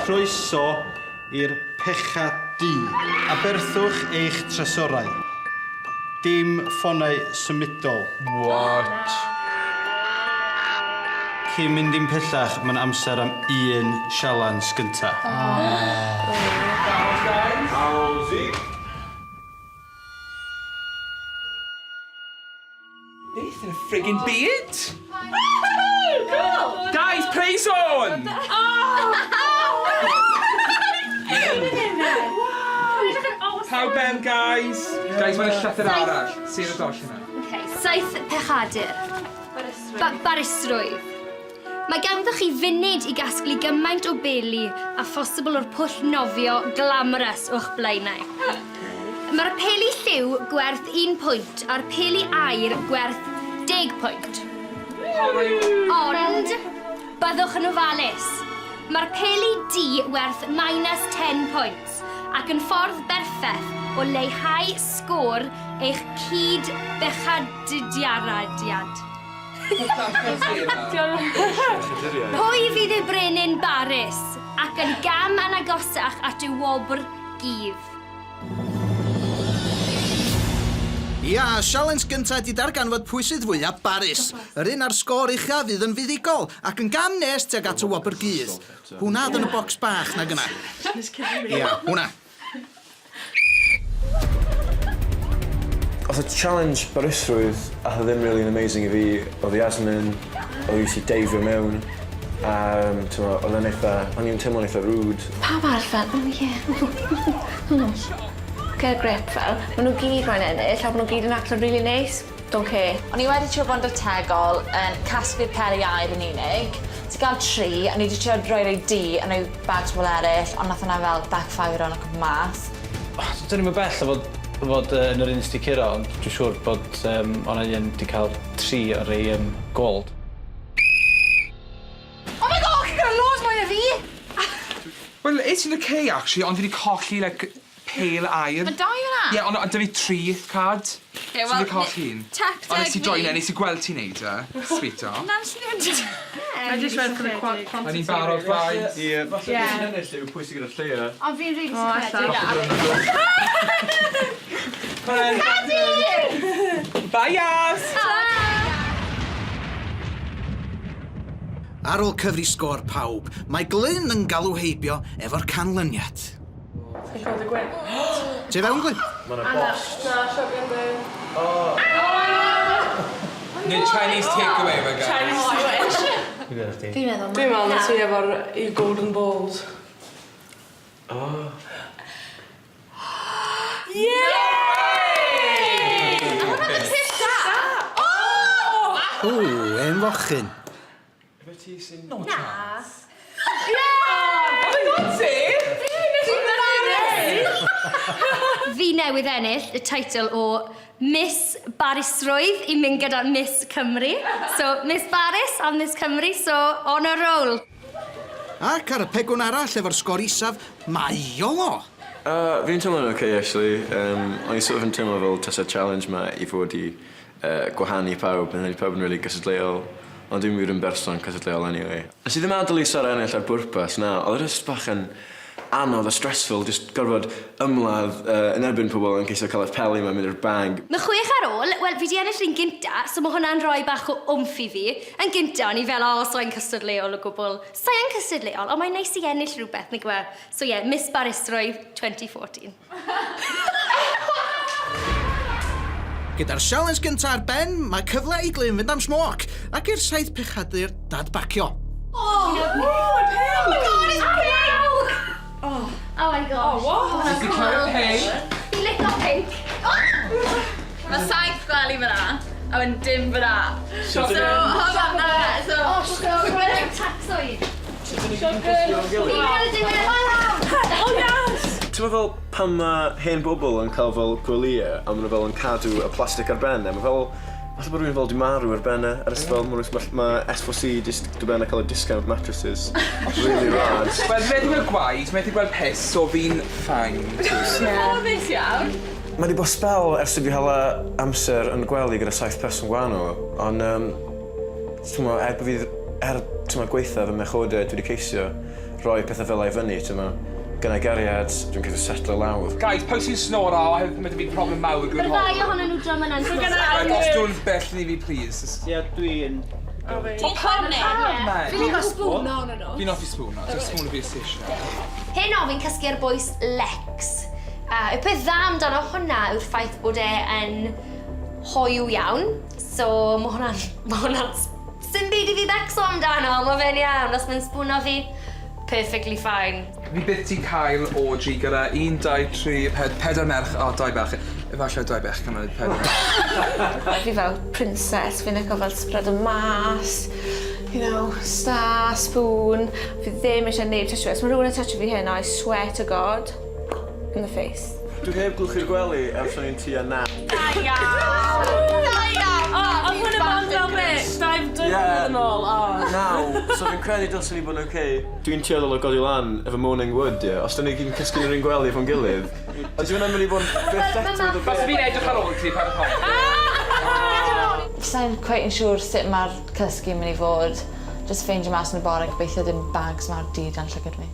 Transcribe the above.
croeso i'r PECHADUR. Aberthwch eich tresorau. Dim ffonau symudol. What? Cyn mynd i'n pellach, mae'n amser am un sialans gynta. Howsy? Beth yn y friggin' byd? Cool! Guys, play zone! How ben, guys? Guys, mae'n y llythyr arall. Sy'n y doll yna. Okay, saith PECHADUR. Barusrwydd. Mae ganddoch chi funud I gasglu gymaint o beli a phosibl o'r pwll nofio glamorous o'ch blaenau. Mae'r peli lliw gwerth 1 pwynt a'r peli aur gwerth 10 pwynt. Ond, byddwch yn ofalus. Mae'r peli D werth -10 pwynt ac yn ffordd berffaith o leihau sgôr eich cyd-bechaduriad. Pwy fydd y brenin Barus ac yn gam anagosach at y wobr gif? Ia, sialens gynta di darganfod pwy sydd fwyaf Barus. Yr un ar sgôr ucha fydd yn fuddigol ac yn gam nes tuag at y wobr gydd. Hwna yn y bocs bach na gyna. Ia, hwna. Oedd y challenge Barusrwydd, a oedd ddim really amazing I fi. Oedd Yasmin, oedd i deifio mewn. Oedd yn eitha, o'n i'n teimlo'n eitha rude. Pawb arall fel, Gael grip fel, maen nhw gyd rhaid ennill, a maen nhw gyd yn actor really nice. Don't care. O'n I wedi trio bod yn tegol yn casglu'r peli aur yn unig. Ti gael 3, a ni wedi trio rhoi'r D yn ei bags bobl eraill, ond nath yna fel backfire o'n ac yn mas. Dyn ni'n bell o fod yn yr un sti curo, ond dwi'n siŵr bod o'na un wedi cael 3 o'r ei gold. Oh my god, chi'n gael loads mwy na fi! Well, it's in okay, actually, ond fi wedi colli, like, pale aur. Mae 2 yna? Ie, ond da fi 3 card. Okay, So fi colli un. tacteg Ond nes i join nes I gweld ti'n neud e. Sweet o. Na, nes i ddim. I just went for the quantity. Mae'n i'n barod flaen. Ie, falle sy'n ennill yw pwy sy'n gyda'r lleia. Ond fi'n rili sy'n Bye, Yas! Ar ôl cyfri sgôr pawb, mae Glyn yn galw heibio efo'r canlyniad. Te fewn, Glyn? Mae'n y boss. Neu Chinese takeaway, fe guys. Fi'n meddwl, Dwi'n meddwl na ti efo'r i golden balls. Ww, enfochyn. Fe ti sy'n... No chance. Fi newydd ennill y teitl o Miss Barusrwydd I mynd gyda Miss Cymru. So, Miss Barus a Miss Cymru, so on a roll. Ac ar y pegwn arall efo'r sgôr isaf, mae Iolo. Fi'n teimlo'n okay, actually. O'n I sort of yn teimlo fel tasa'r challenge ma I fod I gwahanu pawb, yn neud pawb yn really gysadleol. Ond dwi'n wir yn berson cysadleol anyway. Nes I ddim adael I sor ennill ar bwrpas, na. Oedd yr ysbach yn anodd a stressful, just gorfod ymladd yn erbyn pobl yn ceisio cael eich peli mae'n mynd i'r bang. Mae 6 ar ôl, wel, fi di ennill un gynta, so mae hwnna'n rhoi bach o wmff I fi. Yn gynta, o'n I fel, sa'n cystadleol o gwbl. Sa'n cystadleol, ond mae'n neis I ennill rhywbeth, neu gwe. So ie, Miss Barusrwydd 2014. Gyda'r sialens gynta ar ben, mae cyfle I Glyn fynd am smoc, ac i'r 7 PECHADUR dadbacio. Oh my god, it's pink! Oh my god. Oh, what? Did you clear pink? Fi lico pink. Mae 7 gwely fyna, a wedyn dim fyna. So, hold on na. So, rwy'n taxoid. Fi'n gael dim Oh, yes! Ti'n meddwl pan mae hen bobl yn cael fel gwelyau a maen nhw fel yn cadw y plastig ar ben mae fel... Falle bod rhywun fel di marw ar ben ar ysfel, mae S4C jyst dy ben a cael y discount mattresses. Really rad. Wel, fe di gweld gwaith, mae di gweld piss, so fi'n fine. Ffodus iawn. Mae di bod spel ers i fi hala amser yn gwely gyda 7 person gwahanol, ond erbyn fi gweithaf yn mechodau dwi wedi ceisio, rhoi pethau fel ei fyny, ti'n ma. Gyda gariad, dwi'n cael setlo lawr. Guys, pwy sy'n snoro, a hefyd mae dy fi problem mawr gyda'r Mae'r hon. ddau ohonyn nhw drum yn answer. Os dwi'n bell ni fi, please. Ie, dwi'n... Ti'n cwrnig? Fi'n gael spoon na hwnna nhw. Fi'n offi spoon, just spoon o fi station. Hyn o fi'n cysgu ar bwys Lex. Y peth dda amdano hwnna yw'r ffaith bod e yn hoiw iawn. So mae hwnna'n... Sy'n byd i fi becso amdano, mae fe'n iawn. Os mae'n sbwno fi, perfectly fine. Fi byth ti cael OG gyda 1, 2, 3, 4 merch, o 2 bach. Efallai 2 bach gan oedd 4 merch. Fi fel princess, fi'n eich fel spread o mas, you know, star, spoon. Fi ddim eisiau neud touch it. Mae rhywun yn touch fi hyn, I swear to God, in the face. Dwi heb glwchu'r gwely, ers o'n i'n tua na. Da iawn! Da iawn! Oedd hwnna fan fel beth? Dau yn ôl, Naw, so fi'n credu dylsyn ni bod yn oce. Dwi'n tueddol o godi lan efo Morning Wood, ie. Os dyn ni gyn cysgu yn yr un gwely efo'n gilydd. Ond dwi'n mynd i bod yn beth eto dy Os fi'n edrych ar ôl ti, pa'r hon. Sa'n quite yn siŵr sut mae'r cysgu yn mynd i fod. Just ffeindio mas yn y bore, gobeithio dim bags mae'r dyd yn llygad fi.